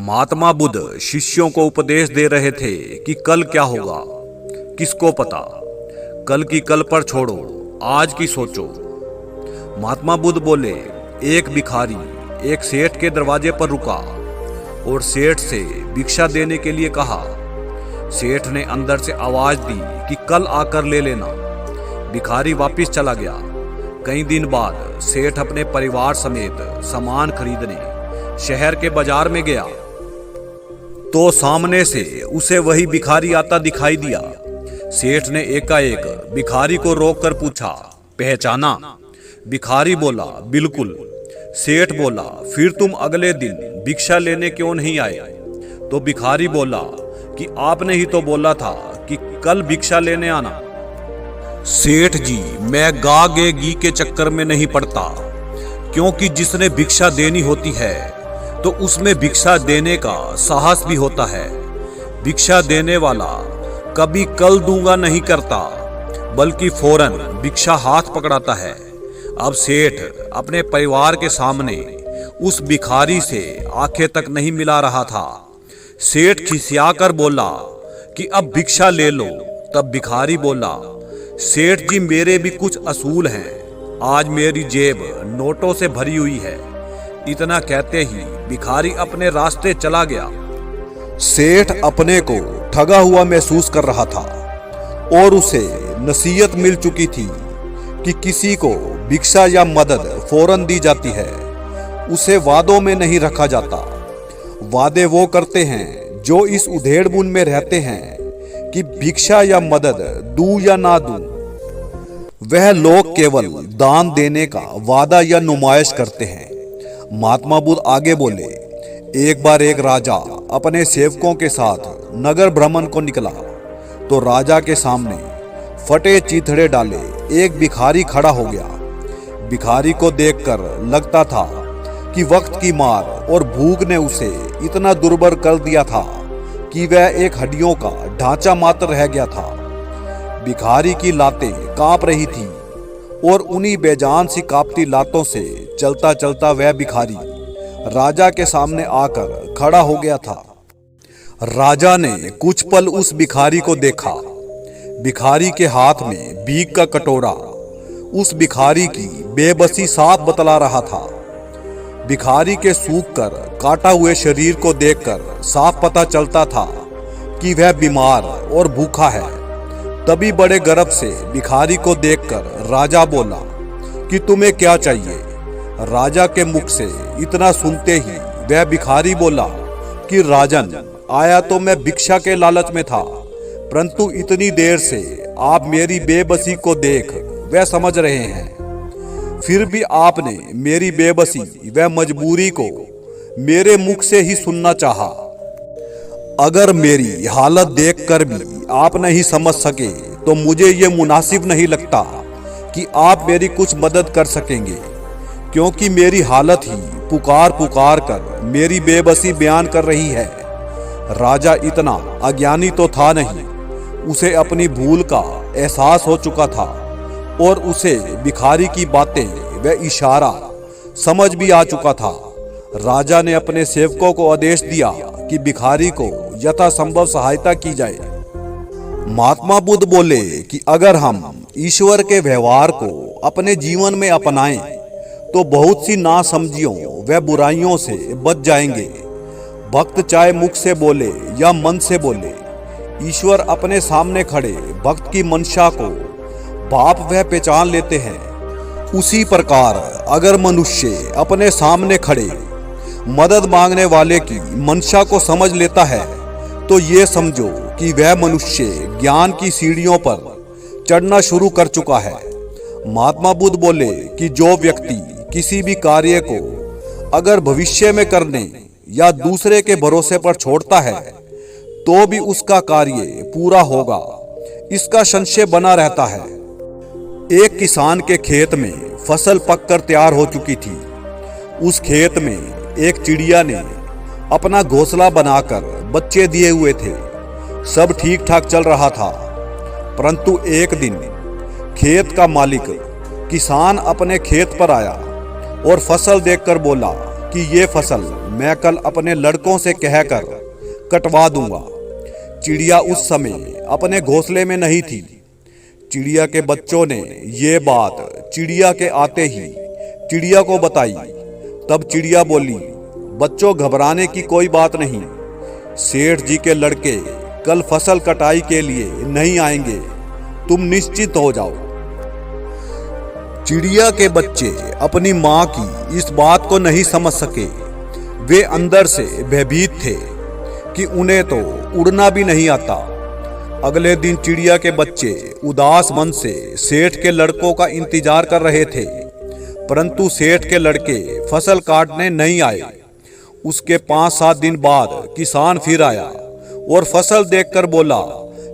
महात्मा बुद्ध शिष्यों को उपदेश दे रहे थे कि कल क्या होगा किसको पता। कल की कल पर छोड़ो, आज की सोचो। महात्मा बुद्ध बोले, एक भिखारी एक सेठ के दरवाजे पर रुका और सेठ से भिक्षा देने के लिए कहा। सेठ ने अंदर से आवाज दी कि कल आकर ले लेना। भिखारी वापस चला गया। कई दिन बाद सेठ अपने परिवार समेत सामान खरीदने शहर के बाजार में गया तो सामने से उसे वही भिखारी आता दिखाई दिया। सेठ ने एकाएक भिखारी को रोककर पूछा, पहचाना? भिखारी बोला, बिल्कुल। सेठ बोला, फिर तुम अगले दिन भिक्षा लेने क्यों नहीं आए? तो भिखारी बोला कि आपने ही तो बोला था कि कल भिक्षा लेने आना। सेठ जी, मैं गा गे गी के चक्कर में नहीं पड़ता, क्योंकि जिसने भिक्षा देनी होती है तो उसमें भिक्षा देने का साहस भी होता है। भिक्षा देने वाला कभी कल दूंगा नहीं करता, बल्कि फौरन भिक्षा हाथ पकड़ाता है। अब सेठ अपने परिवार के सामने उस भिखारी से आंखें तक नहीं मिला रहा था। सेठ खिसियाकर बोला कि अब भिक्षा ले लो। तब भिखारी बोला, सेठ जी, मेरे भी कुछ असूल हैं। आज मेरी जेब नोटों से भरी हुई है। इतना कहते ही भिखारी अपने रास्ते चला गया। सेठ अपने को ठगा हुआ महसूस कर रहा था और उसे नसीहत मिल चुकी थी कि किसी को भिक्षा या मदद फौरन दी जाती है, उसे वादों में नहीं रखा जाता। वादे वो करते हैं जो इस उधेड़-बुन में रहते हैं कि भिक्षा या मदद दूं या ना दूं। वह लोग केवल दान देने का वादा या नुमाइश करते हैं। महात्मा बुद्ध आगे बोले, एक बार एक राजा अपने सेवकों के साथ नगर भ्रमण को निकला तो राजा के सामने फटे चीथड़े डाले एक भिखारी खड़ा हो गया। भिखारी को देखकर लगता था कि वक्त की मार और भूख ने उसे इतना दुर्बल कर दिया था कि वह एक हड्डियों का ढांचा मात्र रह गया था। भिखारी की लातें कांप रही थी और उन्हीं बेजान सी कांपती लातों से चलता चलता वह भिखारी राजा के सामने आकर खड़ा हो गया था। राजा ने कुछ पल उस भिखारी को देखा। भिखारी के हाथ में भीख का कटोरा उस भिखारी की बेबसी साफ बतला रहा था। भिखारी के सूखकर काटा हुए शरीर को देखकर साफ पता चलता था कि वह बीमार और भूखा है। तभी बड़े गर्व से भिखारी को देखकर राजा बोला कि तुम्हें क्या चाहिए? राजा के मुख से इतना सुनते ही वह भिखारी बोला कि राजन, आया तो मैं भिक्षा के लालच में था, परंतु इतनी देर से आप मेरी बेबसी को देख वह समझ रहे हैं। फिर भी आपने मेरी बेबसी व मजबूरी को मेरे मुख से ही सुनना चाहा। अगर मेरी हालत देखकर भी आप नहीं समझ सके तो मुझे ये मुनासिब नहीं लगता कि आप मेरी कुछ मदद कर सकेंगे, क्योंकि मेरी हालत ही पुकार पुकार कर मेरी बेबसी बयान कर रही है। राजा इतना अज्ञानी तो था नहीं, उसे अपनी भूल का एहसास हो चुका था और उसे भिखारी की बातें व इशारा समझ भी आ चुका था। राजा ने अपने सेवकों को आदेश दिया कि भिखारी को यथासंभव सहायता की जाए। महात्मा बुद्ध बोले कि अगर हम ईश्वर के व्यवहार को अपने जीवन में अपनाएं तो बहुत सी नासमझियों व बुराइयों से बच जाएंगे। भक्त चाहे मुख से बोले या मन से बोले, ईश्वर अपने सामने खड़े भक्त की मंशा को भाप वह पहचान लेते हैं। उसी प्रकार अगर मनुष्य अपने सामने खड़े मदद मांगने वाले की मंशा को समझ लेता है तो ये समझो कि वह मनुष्य ज्ञान की सीढ़ियों पर चढ़ना शुरू कर चुका है। महात्मा बुद्ध बोले कि जो व्यक्ति किसी भी कार्य को अगर भविष्य में करने या दूसरे के भरोसे पर छोड़ता है तो भी उसका कार्य पूरा होगा, इसका संशय बना रहता है। एक किसान के खेत में फसल पककर तैयार हो चुकी थी। उस खेत में एक चिड़िया ने अपना घोंसला बनाकर बच्चे दिए हुए थे। सब ठीक ठाक चल रहा था, परंतु एक दिन खेत का मालिक किसान अपने खेत पर आया और फसल देखकर बोला कि ये फसल मैं कल अपने लड़कों से कहकर कटवा दूंगा। चिड़िया उस समय अपने घोंसले में नहीं थी। चिड़िया के बच्चों ने ये बात चिड़िया के आते ही चिड़िया को बताई। तब चिड़िया बोली, बच्चों घबराने की कोई बात नहीं, सेठ जी के लड़के कल फसल कटाई के लिए नहीं आएंगे, तुम निश्चित हो जाओ। चिड़िया के बच्चे अपनी माँ की इस बात को नहीं समझ सके। वे अंदर से भयभीत थे कि उन्हें तो उड़ना भी नहीं आता। अगले दिन चिड़िया के बच्चे उदास मन से सेठ के लड़कों का इंतजार कर रहे थे, परंतु सेठ के लड़के फसल काटने नहीं आए। उसके 5-7 दिन बाद किसान फिर आया और फसल देखकर बोला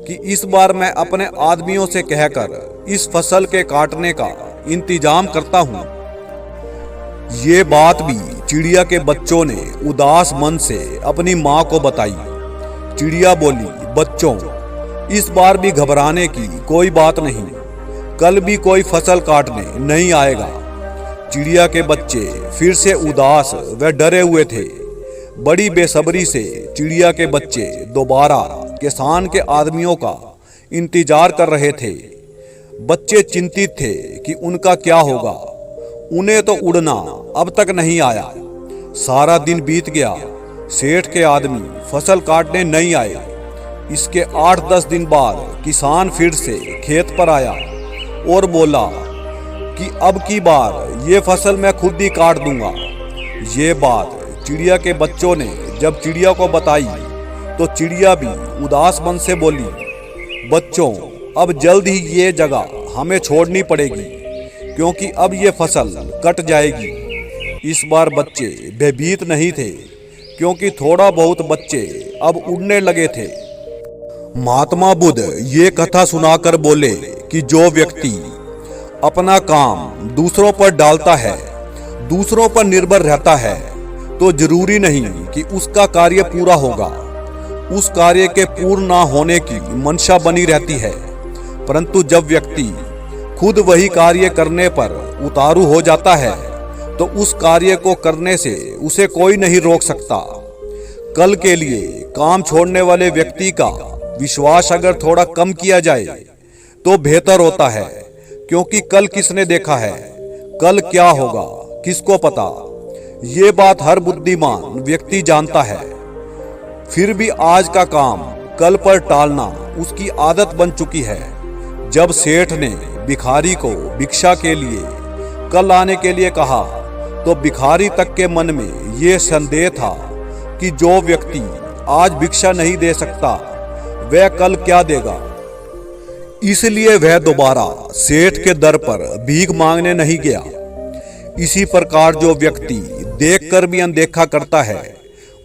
कि इस बार मैं अपने आदमियों से कहकर इस फसल के काटने का इंतजाम करता हूँ। ये बात भी चिड़िया के बच्चों ने उदास मन से अपनी माँ को बताई। चिड़िया बोली, बच्चों इस बार भी घबराने की कोई बात नहीं, कल भी कोई फसल काटने नहीं आएगा। चिड़िया के बच्चे फिर से उदास व डरे हुए थे। बड़ी बेसब्री से चिड़िया के बच्चे दोबारा किसान के आदमियों का इंतजार कर रहे थे। बच्चे चिंतित थे कि उनका क्या होगा, उन्हें तो उड़ना अब तक नहीं आया। सारा दिन बीत गया, सेठ के आदमी फसल काटने नहीं आए। इसके 8-10 दिन बाद किसान फिर से खेत पर आया और बोला कि अब की बार ये फसल मैं खुद ही काट दूंगा। ये बात चिड़िया के बच्चों ने जब चिड़िया को बताई तो चिड़िया भी उदास मन से बोली, बच्चों अब जल्द ही ये जगह हमें छोड़नी पड़ेगी, क्योंकि अब ये फसल कट जाएगी। इस बार बच्चे भयभीत नहीं थे, क्योंकि थोड़ा बहुत बच्चे अब उड़ने लगे थे। महात्मा बुद्ध ये कथा सुनाकर बोले कि जो व्यक्ति अपना काम दूसरों पर डालता है, दूसरों पर निर्भर रहता है, तो जरूरी नहीं कि उसका कार्य पूरा होगा। उस कार्य के पूर्ण ना होने की मंशा बनी रहती है, परंतु जब व्यक्ति खुद वही कार्य करने पर उतारू हो जाता है तो उस कार्य को करने से उसे कोई नहीं रोक सकता। कल के लिए काम छोड़ने वाले व्यक्ति का विश्वास अगर थोड़ा कम किया जाए तो बेहतर होता है, क्योंकि कल किसने देखा है, कल क्या होगा किसको पता। ये बात हर बुद्धिमान व्यक्ति जानता है, फिर भी आज का काम कल पर टालना उसकी आदत बन चुकी है। जब सेठ ने भिखारी को भिक्षा के लिए कल आने के लिए कहा तो भिखारी तक के मन में ये संदेह था कि जो व्यक्ति आज भिक्षा नहीं दे सकता वह कल क्या देगा। इसलिए वह दोबारा सेठ के दर पर भीख मांगने नहीं गया। इसी प्रकार जो व्यक्ति देखकर भी अनदेखा करता है,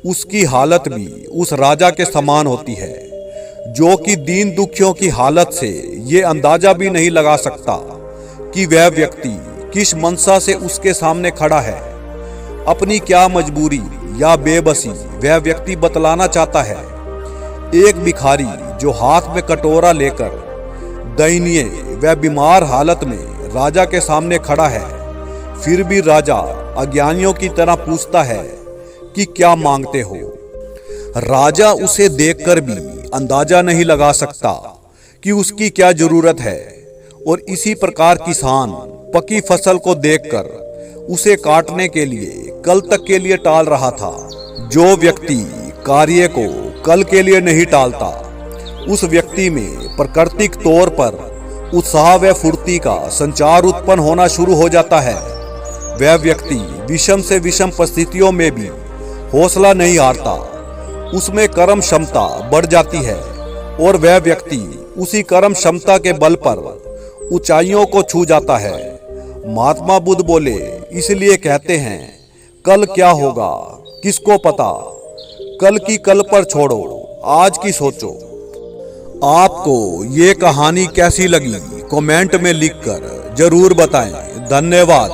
उसकी हालत भी उस राजा के समान होती है, जो कि दीन दुखियों की हालत से ये अंदाजा भी नहीं लगा सकता कि वह व्यक्ति किस मंशा से उसके सामने खड़ा है। अपनी क्या मजबूरी या बेबसी वह व्यक्ति बतलाना चाहता है। एक भिखारी जो हाथ में कटोरा लेकर दयनीय व बीमार हालत में राजा के सामने खड़ा है, फिर भी राजा अज्ञानियों की तरह पूछता है कि क्या मांगते हो। राजा उसे देखकर भी अंदाजा नहीं लगा सकता कि उसकी क्या जरूरत है, और इसी प्रकार किसान पकी फसल को देखकर उसे काटने के लिए कल तक के लिए टाल रहा था। जो व्यक्ति कार्य को कल के लिए नहीं टालता, उस व्यक्ति में प्राकृतिक तौर पर उत्साह व फुर्ती का संचार उत्पन्न होना शुरू हो जाता है। वह व्यक्ति विषम से विषम परिस्थितियों में भी हौसला नहीं हारता, उसमें कर्म क्षमता बढ़ जाती है और वह व्यक्ति उसी कर्म क्षमता के बल पर ऊंचाइयों को छू जाता है। महात्मा बुद्ध बोले, इसलिए कहते हैं कल क्या होगा किसको पता, कल की कल पर छोड़ो, आज की सोचो। आपको ये कहानी कैसी लगी कमेंट में लिखकर जरूर बताएं। धन्यवाद।